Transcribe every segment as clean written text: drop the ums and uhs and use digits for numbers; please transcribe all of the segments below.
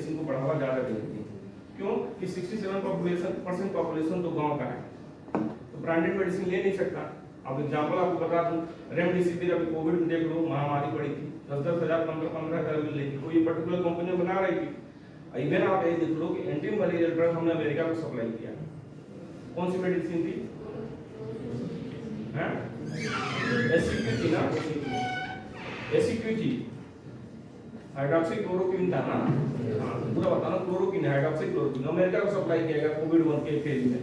Medicine को बढ़ावा ज़्यादा देती है। क्यों कि 67% पॉपुलेशन तो गांव का है, तो ब्रांडेड मेडिसिन ले नहीं सकता। अब एग्जांपल आपको बता दूं, रेमडेसिविर अभी कोविड में देख लो, महामारी पड़ी थी, 10-10 हज़ार 15-15 हज़ार मिल रही थी, कोई पर्टिकुलर कंपनी बना रही थी। इवन आप ये देख लो कि एंटी मलेरियल ड्रग हमने अमेरिका को सप्लाई किया। कौन सी मेडिसिन थी? एसिक्यूटी ना, एसिक्यूटी हाइड्रोक्सीक्लोरोक्विन था ना, हाँ पूरा बताना, क्लोरोक्विन हाइड्रोक्सीक्लोरोक्विन अमेरिका को सप्लाई किया गया कोविड 1 के फेज में।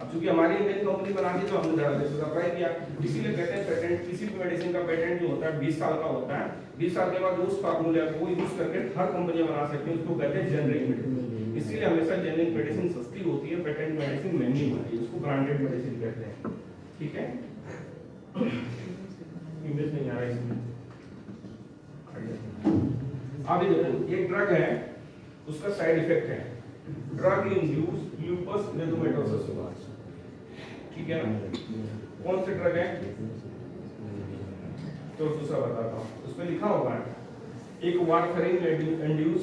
अब चूंकि हमारी इंडियन कंपनी बना दी तो हमने धड़ाधड़ से सप्लाई किया। इसीलिए कहते हैं पेटेंट, किसी भी मेडिसिन का पेटेंट जो होता है 20 साल का होता है। 20 साल के बाद उस फार्मूला को यूज करके हर कंपनी बना सकती है, उसको कहते हैं जेनरिक मेडिसिन। इसीलिए हमेशा जेनरिक मेडिसिन सस्ती होती है, पेटेंट मेडिसिन महंगी होती है, उसको ब्रांडेड मेडिसिन कहते हैं। ठीक है, इमेज नहीं आ रहा इसमें। अभी देखो एक ड्रग है, उसका साइड इफेक्ट है ड्रग इंड्यूस ल्यूपस एरिथेमेटोसस। ठीक है ना, कौन सी ड्रग है? तो दूसरा बताता हूँ, उसमें लिखा होगा एक वारफेरिन इंड्यूस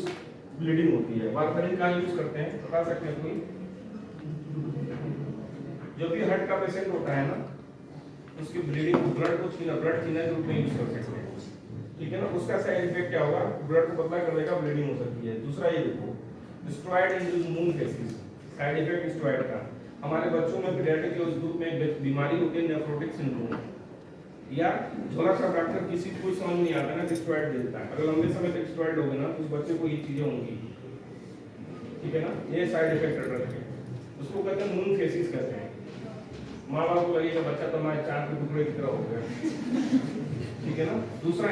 ब्लीडिंग होती है। वारफेरिन का यूज करते हैं, बता सकते हैं कोई? जब भी हार्ट का पेशेंट होता है ना, उसकी ब्लीडिंग, ब्लड को छीना, ब्लड छीना के रूप में यूज कर सकते हैं। ठीक है ना, उसका साइड इफेक्ट क्या होगा? ब्लड को पतला कर देगा, ब्लीडिंग हो सकती है। दूसरा ये देखो, steroid induce moon cases, side effect steroid का। हमारे बच्चों में पीडियाट्रिक के उस ग्रुप में एक बीमारी होती है नेफ्रोटिक सिंड्रोम, या थोड़ा सा डॉक्टर किसी को कोई समझ नहीं आता ना कि स्टेरॉइड देता है, अगर लंबे समय तक स्टेरॉइड दोगे ना तो उस बच्चे को ये चीजें होंगी। ठीक है ना, ये साइड इफेक्ट ड्रग है, उसको कहते हैं मून केसेस कहते हैं। माँ बाप को लगेगा बच्चा तो हमारे चांद के टुकड़े की तरह हो गया। ठीक है ना। दूसरा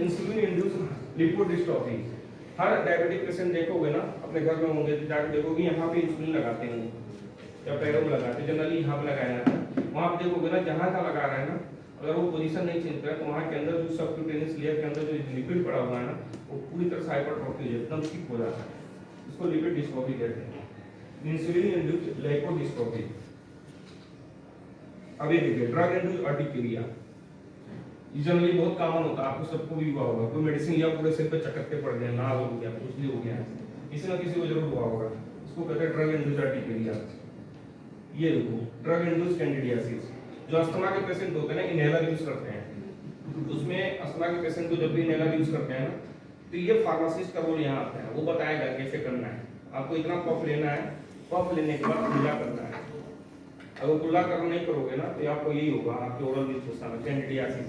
इंसुलिन इंड्यूस लिपोडिस्ट्रोफी। हर डायबिटिक पेशेंट देखोगे ना, अपने घर में होंगे तो जाकर देखोगे यहाँ पे इंसुलिन लगाते हैं या पैरों में लगाते हैं, जनरली यहाँ पे लगाया जाता है। वहाँ पे देखोगे ना, जहाँ का लगा रहा है ना, अगर वो पोजीशन नहीं चेंज करे तो वहाँ के अंदर जो सबक्यूटेनियस लेयर के अंदर जो लिपिड पड़ा हुआ है ना, वो पूरी तरह से हाइपरट्रोफी हो जाए, एकदम थिक हो जाता है, इसको लिपिड डिस्ट्रोफी कहते हैं। Insulin induce lipodystrophy. अभी देखिए ड्रग इंड्यूस अर्टिकेरिया, जनरली बहुत कॉमन होता है, आपको सबको भी हुआ होगा। कोई मेडिसिन लिया, पूरे सिर पे चकत्ते पड़ गए, लाल हो गया, खुजली हो गया, किसी ना किसी को जरूर हुआ होगा। इसको कहते हैं ड्रग इंड्यूस अर्टिकेरिया। ये देखो ड्रग इंड्यूस कैंडिडियासिस, जो अस्थमा के पेशेंट होते हैं ना, इनहेलर यूज करते हैं, उसमें अस्थमा के पेशेंट को जब भी इनहेलर यूज करते हैं ना, तो ये फार्मासिस्ट का रोल यहाँ आता है, वो बताएगा कैसे करना है। आपको इतना पफ लेना है, पफ लेने के बाद कुल्ला करना है। अगर कुल्ला कर नहीं करोगे ना तो आपको यही होगा, आपके ओरल में कैंडिडियासिस।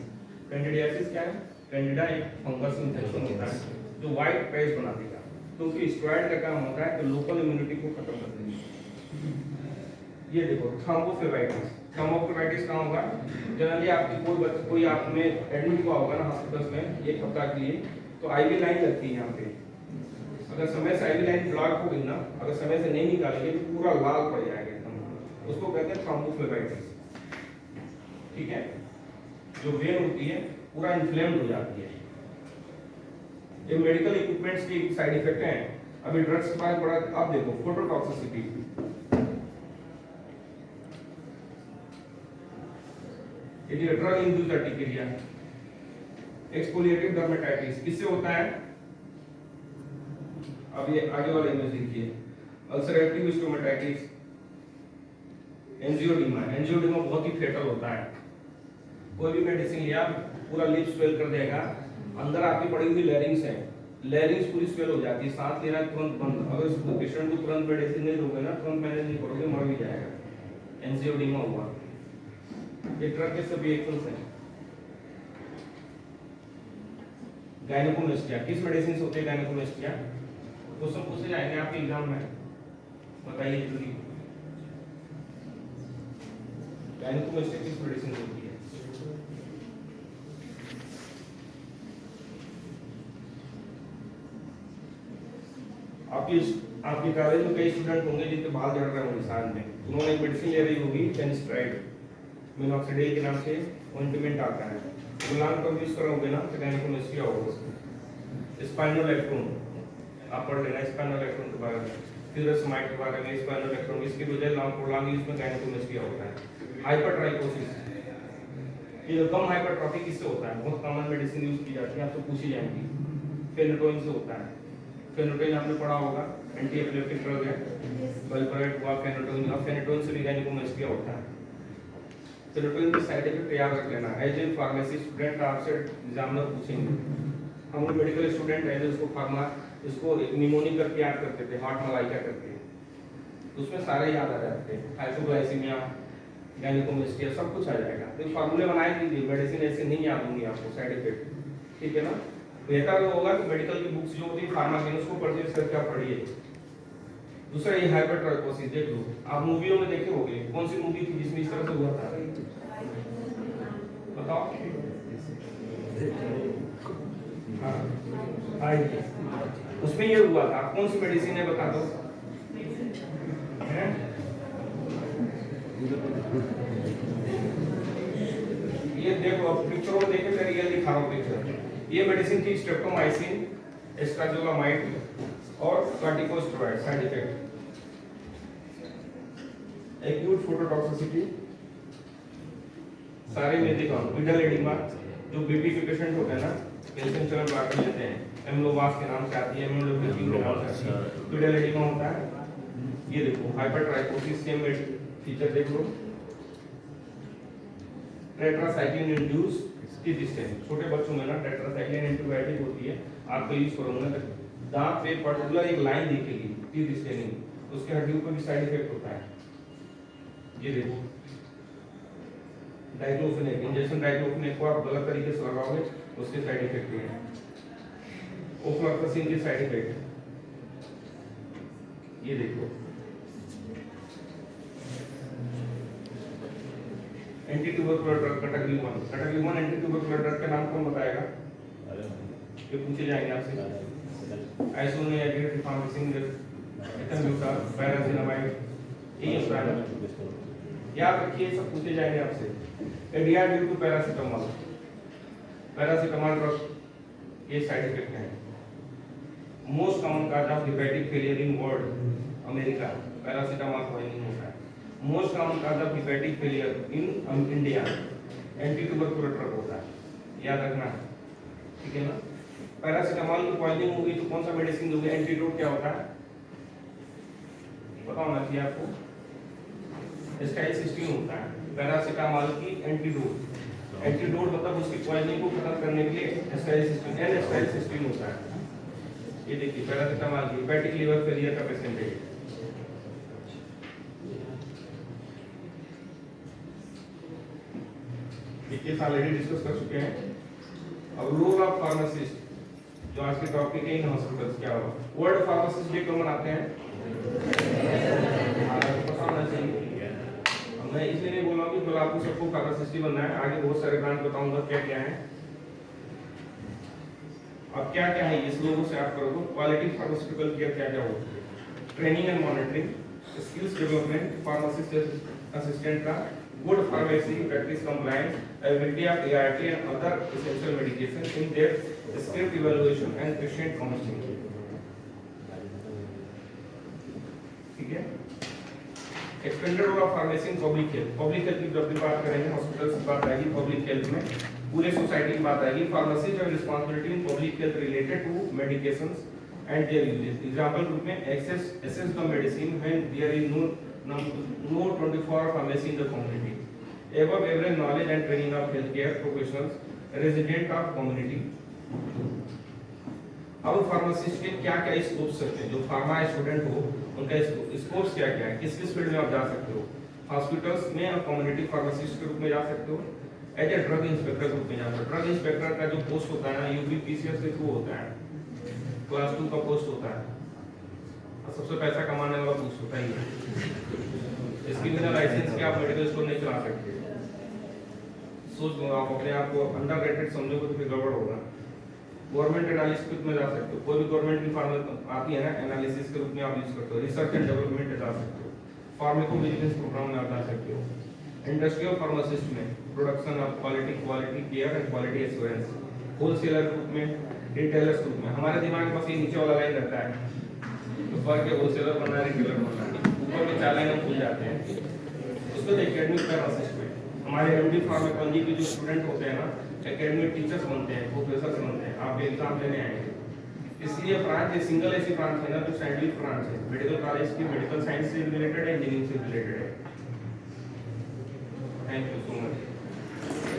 कैंडिडियासिस क्या है? कैंडिडा एक फंगस इन्फेक्शन होता है जो व्हाइट पैच बना देगा, तो उसकी स्टेरॉइड का काम होता है कि लोकल इम्यूनिटी को खत्म कर देगी। ये देखो थ्रोम्बोफ्लेबाइटिस। थ्रोम्बोफ्लेबाइटिस कहाँ होगा? जनरली आपकी कोई आप में एडमिट हुआ होगा ना हॉस्पिटल में एक हफ्ता के लिए, तो आईवी लाइन लगती है यहाँ पे। अगर समय से आईवी लाइन ब्लॉक हो गई ना, अगर समय से नहीं निकालेंगे तो पूरा लाल पड़ जाएगा एकदम, उसको कहते हैं थ्रोम्बोफ्लेबाइटिस। ठीक है, जो वेन होती है पूरा इन्फ्लेम्ड हो जाती है। ये मेडिकल इक्विपमेंट्स की साइड इफेक्ट हैं। अभी ड्रग्स के पास बड़ा, आप देखो फोटोटॉक्सिसिटी, ये drug induced urticaria. Exfoliative dermatitis किससे होता है? अब ये आगे वाला इमेज देखिए, अल्सरेटिव स्टोमेटाइटिस, एंजियोडीमा। एंजियोडीमा बहुत ही फेटल होता है। कोई भी मेडिसिन लिया, पूरा लिप स्वेल कर देगा, अंदर आपकी पड़ी हुई लैरिंग्स है, लैरिंग्स पूरी स्वेल हो जाती है, सांस लेना तुरंत बंद। अगर उस पेशेंट को तुरंत मेडिसिन नहीं दोगे ना, तुरंत मैनेज नहीं करोगे, मर भी जाएगा। एंजियोडीमा हुआ। ये ड्रग के सभी एक्शंस हैं। गायनेकोमेस्टिया, किस मेडिसिन से होती है गायनेकोमेस्टिया? क्वेश्चन पूछे जाएंगे आपके एग्जाम में, बताइए जल्दी। गायनेकोमेस्टिया किस मेडिसिन से होती है? आपके कॉलेज में कई स्टूडेंट होंगे जिनके बाल झड़ रहे होंगे साल में, उन्होंने एक मेडिसिन ले रही होगी फेनिस्ट्राइड, मिनॉक्सिडिल के नाम से ऑइंटमेंट आता है, गुलाम का यूज करोगे ना तो गायनेकोमेस्टिया होगा उसमें। स्पाइनोलेक्ट्रोन आप पढ़ लेना, स्पाइनोलेक्ट्रोन के बारे में, फ्यूरसमाइड के बारे में, स्पाइनोलेक्ट्रोन, इसके बजाय लॉन्ग यूज में गायनेकोमेस्टिया होता है। हाइपरट्राइकोसिस, ये कम हाइपरट्रॉफी किससे होता है? बहुत कॉमन मेडिसिन यूज की जाती है, आपसे पूछी जाएंगी, फेनेटोइन से होता है। फेनोटोनिन आपने पढ़ा होगा, एंटी एपिलेप्टिक ड्रग है, वल्पराइट हुआ, फेनोटोनिन, और फेनोटोनिन से भी गायनिकोमास्टिया होता है। फेनोटोनिन के साइड इफेक्ट याद रख लेना। एज ए फार्मेसी स्टूडेंट आपसे एग्जामिनर पूछेंगे, हम लोग मेडिकल स्टूडेंट हैं, इसको फार्मा, इसको निमोनिक करके याद करते थे, हार्ट मलाइका करके, तो उसमें सारे याद आ जाते हैं, हाइपोग्लाइसीमिया, गायनिकोमास्टिया, सब कुछ आ जाएगा। तो फार्मूले बनाए कीजिए, मेडिसिन ऐसे नहीं याद होंगी आपको साइड इफेक्ट, ठीक है ना। बेहतर होगा कि मेडिकल की बुक्स जो होती है फार्मा की उसको परचेज करके आप पढ़िए। दूसरा ये हाइपरट्राइकोसिस देख लो, आप मूवियों में देखे होंगे, कौन सी मूवी थी जिसमें इस तरह से हुआ था, बताओ। हाँ, उसमें ये हुआ था, कौन सी मेडिसिन है बता दो। ये देखो, अब पिक्चरों में देखे, मैं रियल दिखा रहा हूँ पिक्चर। ये मेडिसिन थी स्ट्रेप्टोमाइसिन, एस्ट्राजोलामाइड और कॉर्टिकोस्टेरॉइड। साइड इफेक्ट एक्यूट फोटोटॉक्सिसिटी, सारे में दिखा हूँ। विडल एडिमा, जो बीपी के पेशेंट होते हैं ना, कैल्शियम चैनल ब्लॉकर लेते हैं, एम्लोवास के नाम से आती है, एम्लोलोपेथी के नाम से आती है, विडल एडिमा होता है। ये देखो हाइपरट्राइकोसिस के फीचर देख लो। टेट्रासाइक्लिन इंड्यूस टीथ स्टेनिंग, छोटे बच्चों में ना टेट्रासाइक्लिन एंटीबायोटिक होती है, आपको यूज करोगे ना, दांत पे पर्टिकुलर एक लाइन दिखेगी टीथ स्टेनिंग, उसके हड्डियों पर भी साइड इफेक्ट होता है। ये देखो डाइक्लोफेनेक इंजेक्शन, डाइक्लोफेनेक को आप गलत तरीके से लगाओगे उसके साइड इफेक्ट हैं। ओफ्लॉक्सासिन के साइड इफेक्ट ये देखो। Anti tubercular drug category 1, category 1 anti tubercular drug का नाम कौन बताएगा, ये पूछे जाएंगे आपसे। आइसोनियाजिड, रिफाम्पिसिन, एथेम्ब्यूटाल, पैरासिनामाइड, ये होता है ना, याद रखिए, सब पूछे जाएंगे आपसे। ADR due to paracetamol, paracetamol drug ये साइड इफेक्ट है। Most common cause of hepatic failure in world, America, paracetamol poisoning होता है। Most common cause of hepatic failure in India, anti tubercular drug होता है, याद रखना, ठीक है ना। पैरासिटामोल की पॉइजनिंग होगी तो कौन सा मेडिसिन दोगे, एंटीडोट क्या होता है पता होना चाहिए आपको, एस्टाइल-सिस्टीन होता है पैरासिटामोल की एंटीडोट। एंटीडोट मतलब उसकी पॉइजनिंग को खत्म करने के लिए एस्टाइल-सिस्टीन, एन एस्टाइल-सिस्टीन होता है। ये देखिए पैरासिटामोल की हेपेटिक लीवर फेलियर का पेशेंट है। ये ऑलरेडी डिस्कस कर चुके हैं। अब रोल ऑफ फार्मासिस्ट, जो आज के टॉपिक है इन हॉस्पिटल्स, क्या होगा। वर्ल्ड फार्मासिस्ट डे कब मनाते हैं, पता होना चाहिए। मैं इसलिए नहीं बोल रहा हूँ कि आपको सबको फार्मासिस्ट बनना है, आगे बहुत सारे ब्रांड बताऊंगा क्या क्या है। अब क्या क्या है इस लोगों से आप करोगे, क्वालिटी फार्मास्यूटिकल केयर क्या क्या होती है, training and monitoring, skills development, pharmacist assistant का, good pharmacy practice compliance, availability of ART and other essential medication, in depth script evaluation and patient counseling, ठीक है। Expanded role of pharmacy in public health, public health की जब भी बात करेंगे hospitals की बात आएगी, पब्लिक हेल्थ में पूरे सोसाइटी की बात आएगी। Pharmacist have responsibility in public health related to medications and their uses. Example group में access the medicine when there is no 24-hour pharmacy in the community, above average knowledge and training of healthcare professionals, resident of community। अब pharmacist के क्या क्या scopes सकते हैं, जो pharma student हो उनका स्कोप्स क्या क्या है, किस किस फील्ड में आप जा सकते हो। हॉस्पिटल्स में आप कम्युनिटी फार्मासिस्ट के रूप में जा सकते हो, एज ए ड्रग इंस्पेक्टर के रूप में जा सकते हो। ड्रग इंस्पेक्टर का जो पोस्ट होता है ना, यूपीपीसीएस के थ्रू होता है, क्लास 2 का पोस्ट होता है, और सबसे पैसा कमाने वाला पोस्ट होता है। इसके बिना लाइसेंस के आप मेडिकल स्टोर नहीं चला सकते। सोच लो, आप अपने आप को अंडर रेटेड समझोगे तो फिर गड़बड़ होगा। गवर्नमेंट एनालिसिस में जा सकते हो, कोई भी गवर्नमेंट की फार्मा आती है ना, एनालिसिस के रूप में आप यूज करते हो। रिसर्च एंड डेवलपमेंट में जा सकते हो, फार्माकोविजिलेंस प्रोग्राम में आप जा सकते हो। इंडस्ट्रियल फार्मासिस्ट में production of quality care and quality assurance, wholesaler group में, रिटेलर्स ग्रुप में। हमारे दिमाग में बस ये नीचे वाला लाइन रहता है, तो फर्क है होलसेलर बनना है, रिटेलर बनना है, ऊपर में 4 लाइन हम भूल जाते हैं। उसको एकेडमिक फार्मासिस्ट में हमारे एमडी फार्माकोलॉजी के जो स्टूडेंट होते हैं ना, एकेडमिक टीचर्स बनते हैं, प्रोफेसर्स बनते हैं, आप एग्जाम देने आएंगे, इसलिए ब्रांच ये सिंगल ऐसी ब्रांच है ना जो साइंटिफिक ब्रांच है मेडिकल कॉलेज की, मेडिकल साइंस से रिलेटेड है, इंजीनियरिंग से रिलेटेड है। Thank you so much.